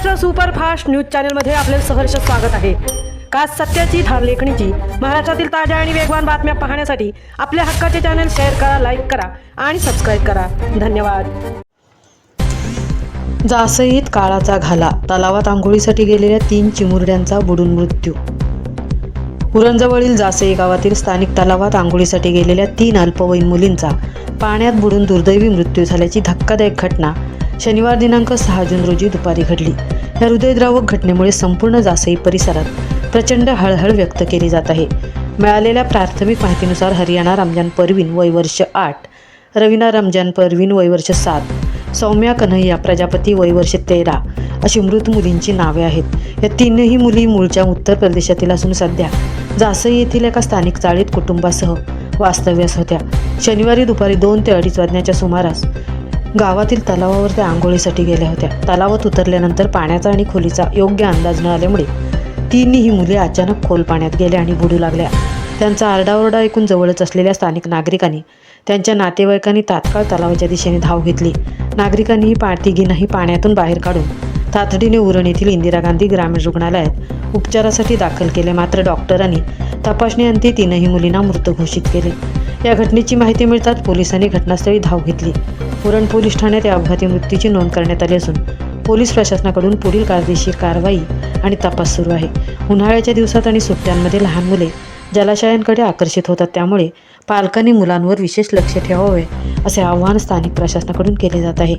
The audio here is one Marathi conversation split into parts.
महाराष्ट्र सुपरफास्ट न्यूज चॅनलमध्ये आपले सहर्ष स्वागत आहे। खास सत्याची धार लेखणीची महाराष्ट्रातील ताज्या आणि वेगवान बातम्या पाहण्यासाठी आपल्या हक्काचे चॅनल शेअर करा, लाईक करा आणि सबस्क्राईब करा। धन्यवाद। जासईत काळाचा घाला, तलावात आंघोळीसाठी गेलेल्या 3 चिमुरड्यांचा बुडून मृत्यू। उरणजवळील जासई गावातील स्थानिक तलावात आंघोळीसाठी गेलेल्या 3 अल्पवयीन मुलींचा पाण्यात बुडून दुर्दैवी मृत्यू झाल्याची धक्कादायक घटना शनिवार दिनांक 6 जून रोजी दुपारी घडली। या हृदयद्रावक घटनेमुळे संपूर्ण जासई परिसरात प्रचंड हळहळ व्यक्त केली जात आहे। मिळालेल्या प्राथमिक माहितीनुसार हरियाणा रमजान परवीन वय वर्ष 8, रवीना रमजान परवीन वय वर्ष 7, सौम्या कन्हैया प्रजापती वय वर्ष 13 अशी मृत मुलींची नावे आहेत। या 3ही मुली मूळच्या उत्तर प्रदेशातील असून सध्या जासई येथील एका स्थानिक चाळीत कुटुंबासह वास्तव्यास होत्या। शनिवारी दुपारी 2 ते 2:30 वाजण्याच्या सुमारास गावातील तलावावर त्या आंघोळीसाठी गेल्या होत्या। तलावात उतरल्यानंतर पाण्याचा आणि खोलीचा योग्य अंदाज न आल्यामुळे 3ही मुले अचानक खोल पाण्यात गेल्या आणि बुडू लागल्या। त्यांचा आरडाओरडा ऐकून जवळच असलेल्या स्थानिक नागरिकांनी त्यांच्या नातेवाईकांनी तात्काळ तलावाच्या दिशेने धाव घेतली। नागरिकांनी तिघींनाही पाण्यातून बाहेर काढून तातडीने उरण येथील इंदिरा गांधी ग्रामीण रुग्णालयात उपचारासाठी दाखल केले, मात्र डॉक्टरांनी तपासणीअंती 3ही मुलींना मृत घोषित केले। या घटनेची माहिती मिळताच पोलिसांनी घटनास्थळी धाव घेतली। उरण पोलीस ठाण्यात या अपघाती मृत्यूची नोंद करण्यात आली असून पोलीस प्रशासनाकडून पुढील कायदेशीर कारवाई आणि तपास सुरू आहे। उन्हाळ्याच्या दिवसात आणि सुट्ट्यांमध्ये लहान मुले जलाशयांकडे आकर्षित होतात, त्यामुळे पालकांनी मुलांवर विशेष लक्ष ठेवावे असे आवाहन स्थानिक प्रशासनाकडून केले जात आहे।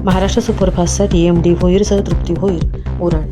महाराष्ट्र सुपरफास्टसाठी MD भोईरसह तृप्ती भोईर, उरण।